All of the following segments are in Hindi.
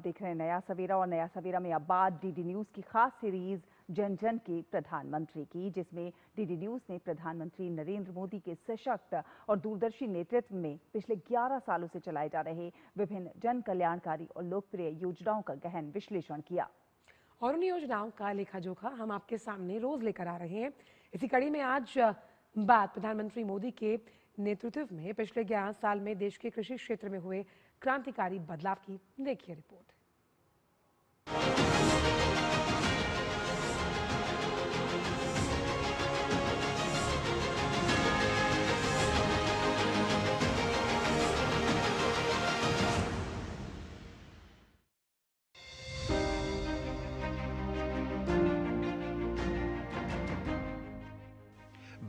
देख रहे हैं नया सवेरा और नया सवेरा में अब बात डीडी न्यूज की खास सीरीज जन जन के प्रधानमंत्री की, जिसमें डीडी न्यूज ने प्रधानमंत्री नरेंद्र मोदी के सशक्त और दूरदर्शी नेतृत्व में पिछले 11 सालों से चलाए जा रहे विभिन्न जन कल्याणकारी और लोकप्रिय योजनाओं का गहन विश्लेषण किया और उन योजनाओं का लेखा जोखा हम आपके सामने रोज लेकर आ रहे हैं। इसी कड़ी में आज बात प्रधानमंत्री मोदी के नेतृत्व में पिछले 11 साल में देश के कृषि क्षेत्र में हुए क्रांतिकारी बदलाव की। देखिए रिपोर्ट।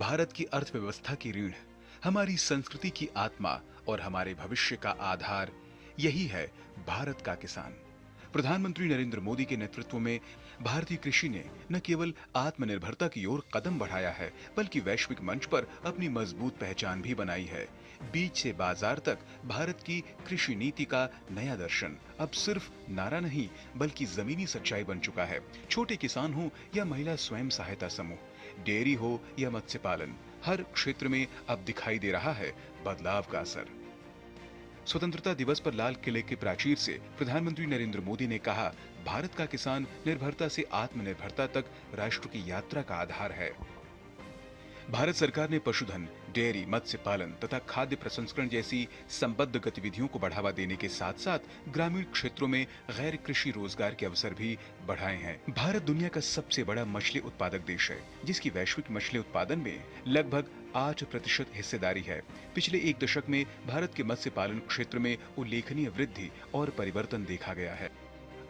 भारत की अर्थव्यवस्था की रीढ़, हमारी संस्कृति की आत्मा और हमारे भविष्य का आधार, यही है भारत का किसान। प्रधानमंत्री नरेंद्र मोदी के नेतृत्व में भारतीय कृषि ने न केवल आत्मनिर्भरता की ओर कदम बढ़ाया है, बल्कि वैश्विक मंच पर अपनी मजबूत पहचान भी बनाई है। बीज से बाजार तक भारत की कृषि नीति का नया दर्शन अब सिर्फ नारा नहीं, बल्कि जमीनी सच्चाई बन चुका है। छोटे किसान हो या महिला स्वयं सहायता समूह, डेयरी हो या मत्स्य पालन, हर क्षेत्र में अब दिखाई दे रहा है बदलाव का असर। स्वतंत्रता दिवस पर लाल किले के प्राचीर से प्रधानमंत्री नरेंद्र मोदी ने कहा, भारत का किसान निर्भरता से आत्मनिर्भरता तक राष्ट्र की यात्रा का आधार है। भारत सरकार ने पशुधन, डेयरी, मत्स्य पालन तथा खाद्य प्रसंस्करण जैसी संबद्ध गतिविधियों को बढ़ावा देने के साथ साथ ग्रामीण क्षेत्रों में गैर कृषि रोजगार के अवसर भी बढ़ाए हैं। भारत दुनिया का सबसे बड़ा मछली उत्पादक देश है, जिसकी वैश्विक मछली उत्पादन में लगभग 8% हिस्सेदारी है। पिछले एक दशक में भारत के मत्स्य पालन क्षेत्र में उल्लेखनीय वृद्धि और परिवर्तन देखा गया है।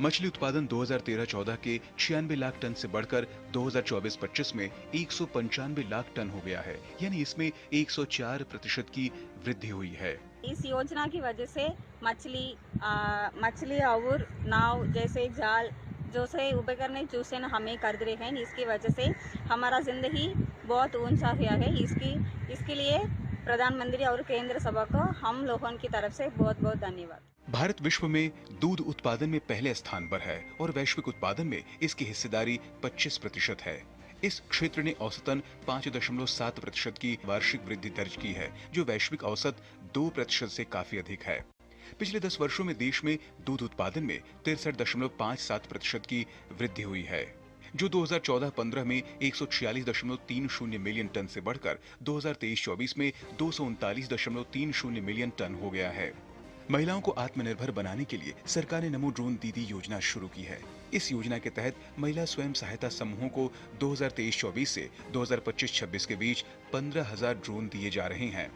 मछली उत्पादन 2013-14 के 96 लाख टन से बढ़कर 2024-25 में 195 लाख टन हो गया है, यानी इसमें 104% की वृद्धि हुई है। इस योजना की वजह से मछली और नाव जैसे जाल जो से उपकरण चूसे हमें कर रहे हैं, इसकी वजह से हमारा जिंदगी बहुत ऊंचा हुआ है। इसके लिए प्रधानमंत्री और केंद्र सभा को हम लोगों की तरफ से बहुत बहुत धन्यवाद। भारत विश्व में दूध उत्पादन में पहले स्थान पर है और वैश्विक उत्पादन में इसकी हिस्सेदारी 25% है। इस क्षेत्र ने औसतन 5.7% की वार्षिक वृद्धि दर्ज की है, जो वैश्विक औसत 2% से काफी अधिक है। पिछले 10 वर्षों में देश में दूध उत्पादन में 63.57% की वृद्धि हुई है, जो 2014-15 में 146.30 मिलियन टन से बढ़कर 2023-24 में 239.30 मिलियन टन हो गया है। महिलाओं को आत्मनिर्भर बनाने के लिए सरकार ने नमो ड्रोन दीदी योजना शुरू की है। इस योजना के तहत महिला स्वयं सहायता समूहों को 2023-24 से 2025-26 के बीच 15,000 ड्रोन दिए जा रहे हैं।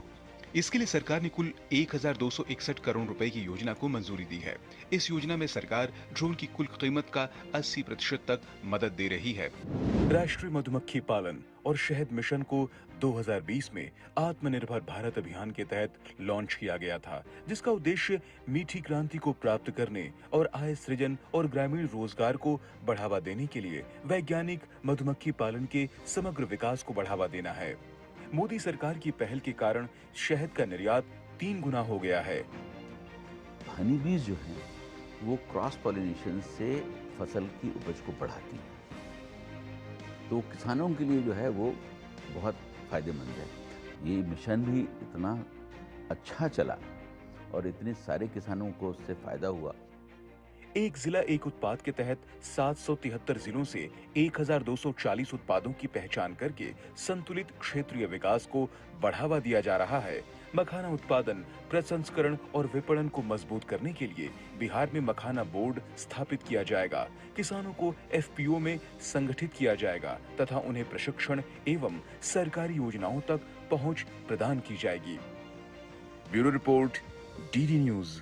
इसके लिए सरकार ने कुल 1,261 करोड़ रुपए की योजना को मंजूरी दी है। इस योजना में सरकार ड्रोन की कुल कीमत का 80% तक मदद दे रही है। राष्ट्रीय मधुमक्खी पालन और शहद मिशन को 2020 में आत्मनिर्भर भारत अभियान के तहत लॉन्च किया गया था, जिसका उद्देश्य मीठी क्रांति को प्राप्त करने और आय सृजन और ग्रामीण रोजगार को बढ़ावा देने के लिए वैज्ञानिक मधुमक्खी पालन के समग्र विकास को बढ़ावा देना है। मोदी सरकार की पहल के कारण शहद का निर्यात 3 गुना हो गया है। हनी बीज जो है वो क्रॉस पॉलिनेशन से फसल की उपज को बढ़ाती है, तो किसानों के लिए जो है वो बहुत फायदेमंद है। ये मिशन भी इतना अच्छा चला और इतने सारे किसानों को उससे फायदा हुआ। एक जिला एक उत्पाद के तहत 773 जिलों से 1,240 उत्पादों की पहचान करके संतुलित क्षेत्रीय विकास को बढ़ावा दिया जा रहा है। मखाना उत्पादन, प्रसंस्करण और विपणन को मजबूत करने के लिए बिहार में मखाना बोर्ड स्थापित किया जाएगा। किसानों को FPO में संगठित किया जाएगा तथा उन्हें प्रशिक्षण एवं सरकारी योजनाओं तक पहुंच प्रदान की जाएगी। Bureau report, DD news.